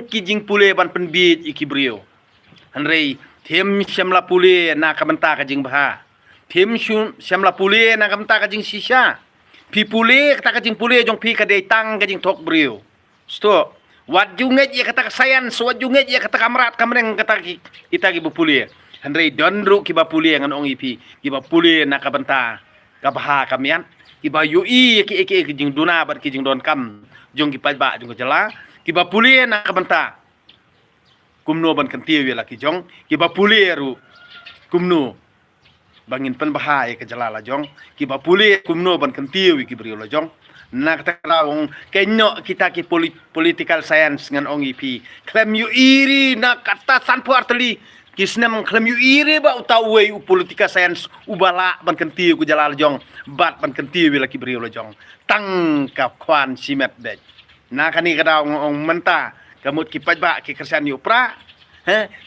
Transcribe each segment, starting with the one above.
ki jing pule ban penbit iki brio hanrei them syamla pule na kamenta ka jing baha them syamla pule na kamenta ka jing sisha pi pule kata ka jing pule jong pi ka dei tang ka jing tok brio sto wat junget ye kata sayan wat junget ye kata kamrat kamreng kata kita ki pule hanrei donru ki ba pule ngan ong ipi ki ba pule na kamenta ka baha kamian ki ba yui ki jing duna bat ki jing don kam jong ki pajba jong jala ki ba pule na kamenta kumno ban kan tiwi la ki jong ki ba pule ru kumno bangin pen bahaya ke jala la jong ki ba pule kumno ban kan tiwi ki brio la jong na kata rawong kenyo kita ki political science ngan ong ipi klem yu iri na kata sanpu arteli kisnem klem yu iri ba utawe u politika science ubala ban kan tiwi ku jala la jong bat ban kan tiwi la ki brio la jong tang kap kwan simet dek na kani kada ong menta kamut ki pajba ki kersan yu pra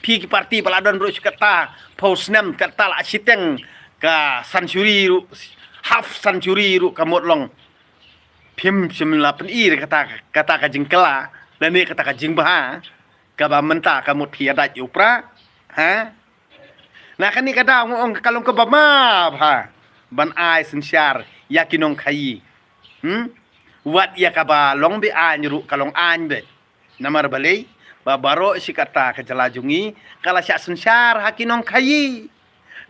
pi ki parti baladon ru kata posnem kata la siteng ka century ru half century ru kamut long pim simla pen ir kata ka jingkela dan ni kata ka jingba ka ba menta kamut pi ada yu pra na kani kada ong kalong ka ba ma ban ai sensyar yakinong khayi wat ya kaba long bi anyu kalong anbe namar balay babaro si kata kajalajungi kala sya sensar hakinong kayi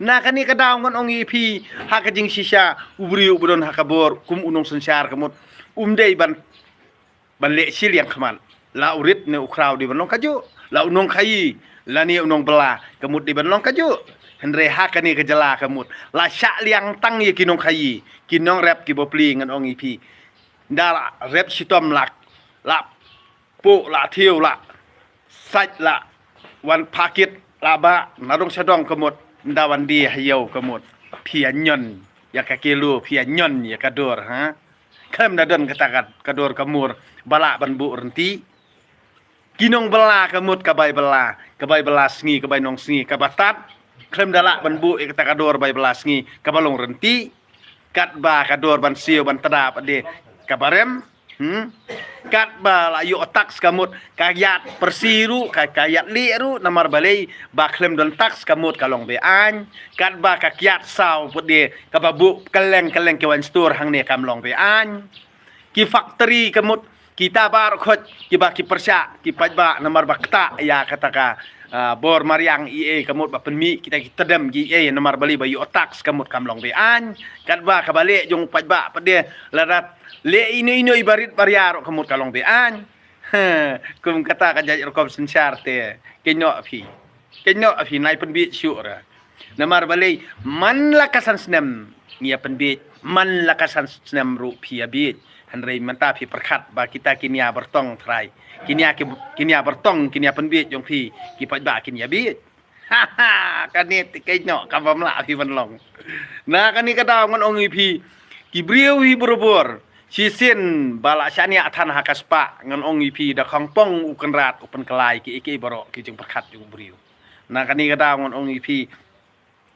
na kani kadaw ngon ong ipi hakajing sisya ubri ubron hakabor kum unong sensar kamut umdei ban le sil yang kaman la urit ne ukraw di banong kaju la unong kayi la ni unong bela kamut di banong kaju henre hakani kajala kamut la sya liang tang ye kinong kayi kinong rap ki bopli ngon ong ipi ndala rep sitom lak la pu la thiêu la sạch la wan pakit la ba narong sadong kemut ndawan di hayau kemut pia nyon ya kakelu pia nyon ya kador kem dadon katakat kador kamur bala ban bu renti kinong bela kemut kabai bela sngi kabai nong sngi kabatat kem dala ban bu kata kador bai bela sngi kabalong renti kat ba kador ban siu ban tadap ade kabarem kat ba la yu tax kamut kayat persiru kayat liru namar balai ba klem don tax kamut kalong be an kat ba kakyat saw putde kababu keleng kewan store hang ne kamlong be an ki factory kamut kita bar khot ki ba ki persya ki pajba namar bakta ya kataka bor mariang ie kamut ba penmi kita tedem gi e namar bali ba yu tax kamut kamlong be an kat ba kabale jong pajba pade larat le ino ibarit bariar kamut kalong be an kum kata ka jaj rekom sensar te kenyo api nai penbit syura namar balai man lakasan snem ngia penbit man lakasan snem ru pia bit hanrei menta pi perkhat ba kita kinia bertong trai kinia bertong kinia penbit jong pi ki pajba kinia bit kanet kenyo kabamla pi banlong na kani kada ngon ong pi ki briu hi borobor sisin bala syania tan hakaspa ngan ong ipi da kangpong ukan rat upan kelai ki iki baro ki jeng perkat jung briu na kani kada ngon ong ipi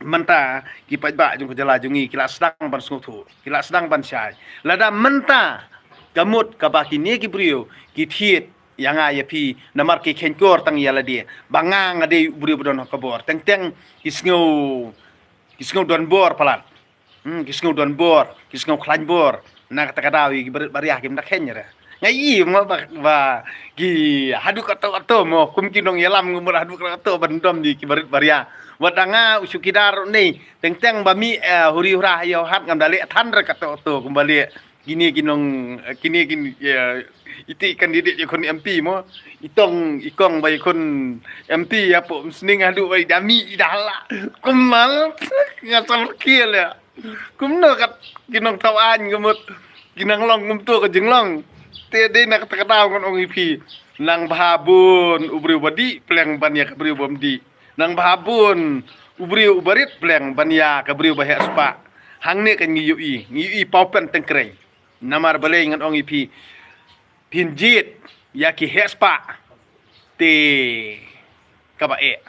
menta ki pajba jung kejala jungi kila sedang ban sungtu kila sedang ban syai lada menta kamut kabaki ni ki briu ki thiet yang ya pi namar ki kenkor tang yala dia bangang ade briu bodon kabor teng kisngau don bor palat kisngau don bor kisngau klan bor na kata kadawi bariah kim nak henyera ngai mo ba gi haduk atau mo kum kinong yalam ngumur haduk atau bandom di kibarit baria wadanga usukidar ni teng bami huri hurah yo hat ngam dale than rek atau kembali gini iti kandidat kon MP mo ikong bai kon MP ya po sning haduk bai dami idala kumal ngasal kiel ya kumno kat kinong tawan gumut kinang long ngumtu ka jinglong tede nak takataw kon ong ipi nang bahabun ubri wadi pleng banya ka bri bomdi nang bahabun ubri ubarit pleng banya ka bri bahya spa hangne kan ngiyui paupen tengkreng namar balay ngan ong ipi pinjit yaki hespa te kabae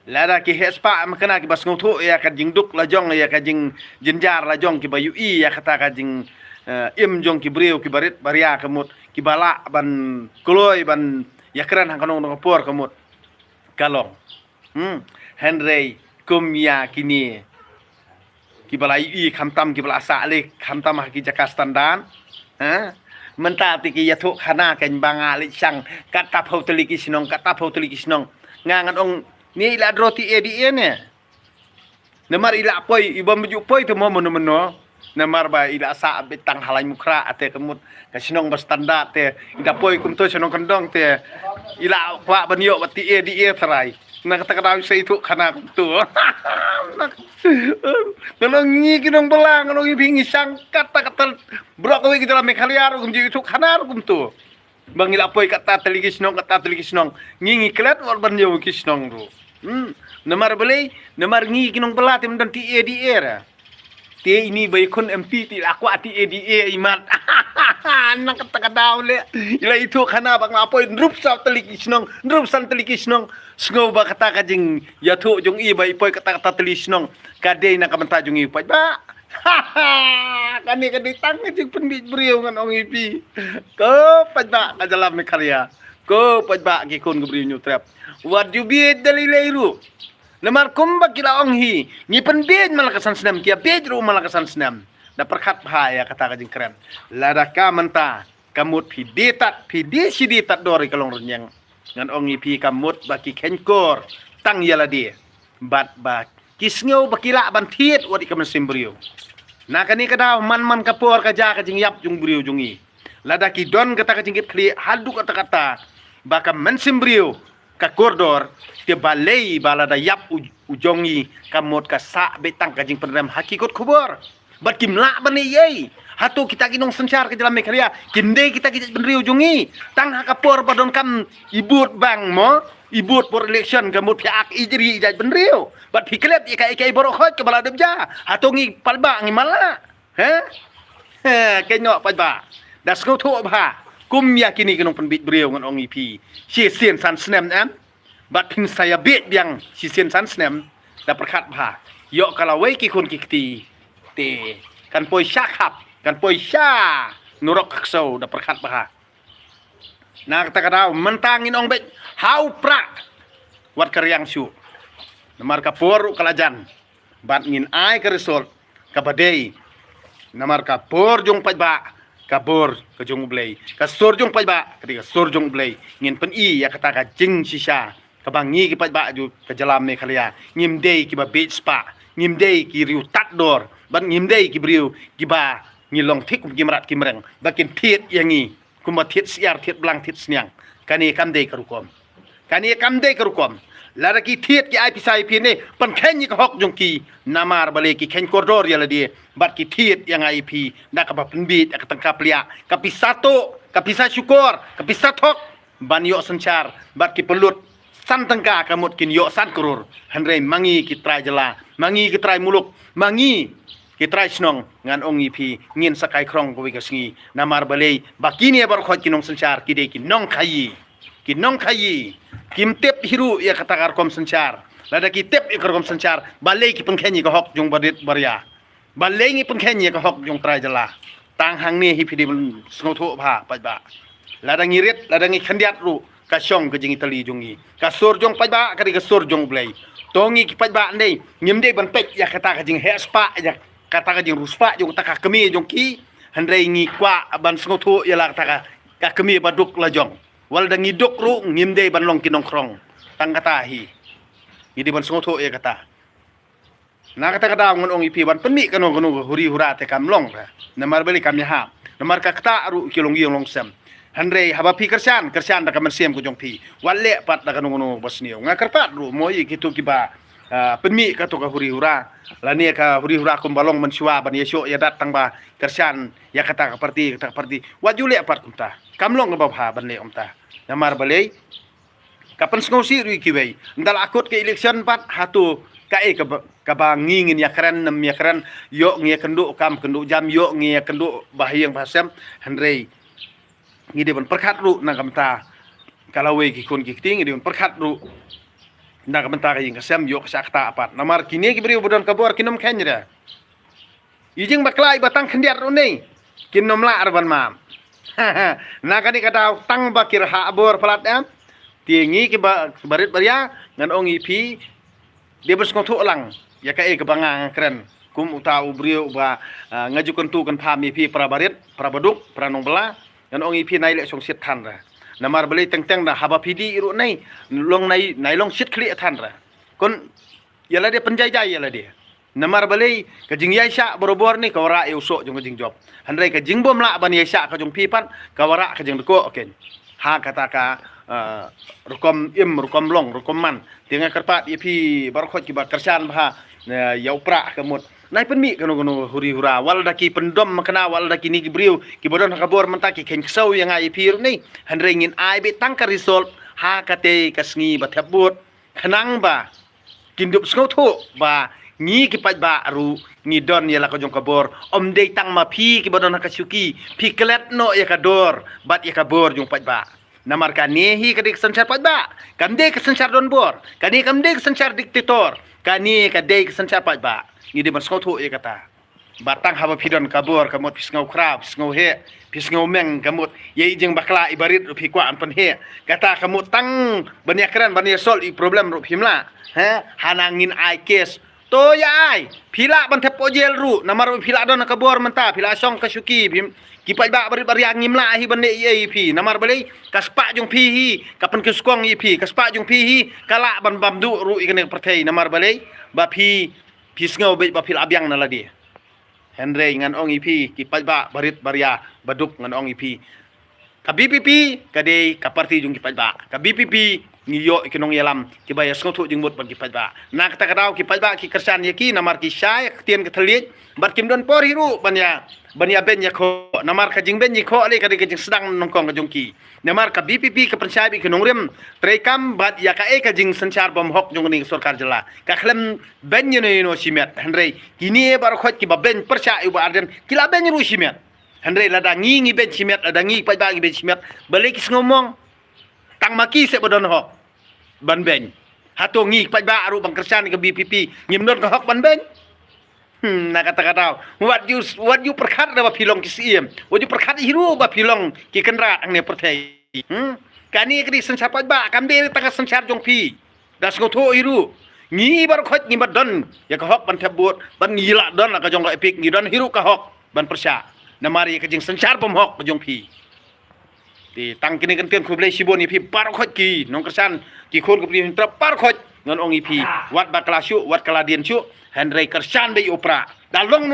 lada ki hespa makana ki bas ngotu ya ka jingduk la jong ya ka jing jenjar la jong ki bayu ya kata ka jing im jong ki breu ki barit baria kamut ki bala ban kloy ban ya keren kanong ngapor kamut kalong Henry kumya kini kibalai i khamtam kibala asa le khamtam haki jaka standan mentati ki yathuk khana ken banga li sang kata phautali ki sinong ngangan ong ni ila roti edi ne namar ila poi ibam ju poi to mo meno namar ba ila sa betang halai mukra ate kemut ka sinong ba standar te ida poi kum to sinong kandong te ila kwa banyo bati edi tharai na kata kata sa itu khana kum to kalau ngi kinong belang kalau ngi sang kata bro ko kita dalam mekaliar kum ji itu khana kum to bang ila poi kata teligis nong ngi klet war banyo kisnong ru namar beli namar ngi kinong belat tim dan ti era te ini bayi kon MP ti aku ati EDA imat nang kata daw le ila itu kana bang apoy drup sa telikisnong sngo ba kata kajing yathu jong i bayi poy kata telisnong kade na kamanta jong i pa ba kani tang jing pendit beriu ngan ong ipi ko pajba ka dalam me karya ko pajba ki kon beriu nyu trap what you be dalilairu namar kumba kila ong hi ni penbej malakasan senam kia bedru malakasan senam da perkhat bahaya kata kajing keren lada ka menta kamut pidi siditat dori kalong renyang ngan ong pi kamut baki kenkor tang yaladi bat ba kisngau bakila bantiet wadi kamen simbrio nakani kada man kapor kaja kajing yap jung brio jungi lada ki don kata kajing kit kli hadu kata baka men simbrio ka kordor te balei balada yap ujongi kamot ka sa betang kajing penrem hakikot kubur bat kimla bani yei hatu kita kinong sencar ke dalam mekarya kinde kita benri ujongi tang hakapor badon kam ibut bang mo ibut por election kamot piak ijri ijaj benriu bat piklet ikai borokot ke balada ja hatu ngi palba ngi mala kenyo palba das ko tho ba kum yakini kinong penbit beriu ngan ong ipi si sien san snem bat pin saya bet biang si sien san snem da perkhat ba yo kalau wei ki kun kikti te kan poi syakap kan poi sya nurok kakso da perkhat ba na kata kata mentangin ong bet hau pra wat karyang su namar kapor kalajan bat ngin ai ke resort kabadei namar kapor jong pajba kabor ke jong blei ka sorjong pajba ketika sorjong blei ngin pen i ya kata ka jing sisa kabangi ki pajba ju ke jalam me khalia ngimdei ki ba beach spa ngimdei ki riu tat dor ban ngimdei ki briu ki ba ngilong thik ki marat ki mereng bakin thiet yangi kuma thiet siar thiet blang thiet snyang kani kamdei karukom lara ki thiet ki ai pisai pi ne pan khen ki hok jong ki namar bale ki khen koridor ya ladi bat ki thiet yang ai pi da ka penbit ka tangkap lia ka pisato ka pisa syukur ka pisatok ban yo sencar bat ki pelut san tangka kamut kin yo san kurur hanrei mangi ki trai jala mangi ki trai muluk mangi ki trai snong ngan ong ipi ngin sakai krong ko wigasngi namar bale bakini bar khot kinong sencar ki de ki nong khayi kim tep hiru ya kata karkom sencar lada ki tep karkom sencar balai ki pengkhenyi ko hok jong badit barya balai ngi pengkhenyi ko hok jong trai jala tang hang ni hi phidi snotho bha pajba lada ngirit lada ngi khandiat ru ka syong ke jing itali jongi ka sor jong pajba ka sor jong blai tongi ki pajba ndei ngimde ban pek ya kata ka jing hespa ya kata ka jing ruspa jong taka kemi jong ki handrei ngi kwa ban snotho ya la kata ka kemi baduk la jong wal da ngidok ru ngimde ban long kinong krong tang kata hi ngidi ban snotho ya kata na kata kada ngon ong ipi ban peni kano huri hura te kam long namar beli kam ya namar ka kata ru kilong long sem handrei haba pi kersan da kam sem ko jong pi walle pat da kano bosnio ngakarpat ru moi kitu kiba peni ka to ka huri hura lani ka huri hura kum balong mensiwa ban yeso ya datang ba kersan ya kata parti wajule pat kunta kamlong ba bha ban le omta namar balei kapan sngosi ru kiwei ndal akut ke election pat hatu kae ka ba ngingin ya keren nam ya keren yo ngi kendu kam kendu jam yo ngi kendu bahyang basem handrei ngide ban perkhat ru na kamta kalawe ki kun ki ting ngide ban perkhat ru na kamta ka ying kasem yo sakta apat namar kini ki beri bodon kabor kinom khenra yijing baklai batang khendiat ru nei kinom la arban mam na kani kata tang bakir ha abor palat am Tiengi ke barit baria ngan ong ipi dia berskongtu lang ya ka ke bangang keren kum utau brio ba ngajukan tu kan pam ipi para barit para baduk para nong bela ngan ong ipi nai le song sit than ra namar beli teng dah haba pidi iru nai long nai long sit kli than ra kon yala dia penjajai yala dia namar beli ka jing yai sya borobor ni ka wara eu sok jong ka jing job handrai ka jing bom la ban yai sya ka jong pi pan ka wara ka jing deko ken ha kata ka rukom rukom long rukom man tinga kerpat ipi barkhot ki ba kersan bha yau pra kamut nai penmi kanu huri hura wal daki pendom makna wal daki ni gibriu ki bodon kabor mentaki ken ksau yang ai pi ni handrai ngin ai be tangka result ha kate kasngi ba thabut khanang ba kindup skau tho ba ngi ki paj ba ru ngi don yala ko jong kabor om dei tang ma phi ki bodon ka syuki phi klet no ya kador bat ya kabor jong paj ba namar kani kadik sanchar paj ba kamde ka sanchar don bor kani kamde ka sanchar diktator kani kadai ka sanchar paj ba ngi de mas tho ya kata batang haba pidon kabor kamot pisngau krab pisngau he pisngau meng kamot ye jeng bakla ibarit ru phi kwa ampan he kata kamot tang bania kran bania sol i problem ru phimla ha hanangin ai kes to ya ai phila ban thep ojel ru namar phila don kabor menta phila song ka syuki phim ki pai ba barit bariang ngimla hi bane ye phi namar balei kaspa jong phi hi kapan kuskong i phi kaspa jong phi hi kala ban bam du ru ikene perthei namar balei ba phi pisngau be ba phil abyang na la dia Henry ngan ong ipi ki pajba barit baria baduk ngan ong ipi ka BPP kadai ka parti jung ki pajba ka BPP ngiyo ikinong yalam ki bayas ngotu jung mut ban ki pajba na kata kadau ki pajba ki kersan yaki namar ki syai tien ka thaliet bat kim don por hiru banya ben yakho namar ka jing ben yakho le kadai ka jing sedang nongkong ka jung ki namar ka BPP ka pensai bi kinong rem trekam bat ya ka ka jing sanchar bom hok jung ni sarkar jela ka khlem ben no simet Henry kini bar khot ki ba ben persai ba arden kila ben ru simet Henry lada ngi ben simet lada ngi pajba ben simet balik ngomong tang maki se bodon hok ban ben hato ngi pajba aru bang kersan ke BPP ngimdon ka hok ban ben na kata what you perkhat da ba pilong ki siem what you perkhat hiru ba pilong ki kenra ang ne perthai kani kri sanchar pajba kamde tang sanchar jong pi das ngo tho hiru ngi bar khot ngi badon ya ka hok ban thabut ban ngi la don la ka jong ka epik ngi don hiru ka hok ban persya namari ka jing sanchar pom hok ka jong pi di tang kini kan tian kublai sibon ipi par khot ki nong kersan ki khon kupri hintra par khot ngon ong ipi wat bakla syu wat kala dien syu Henry kersan be opera dalong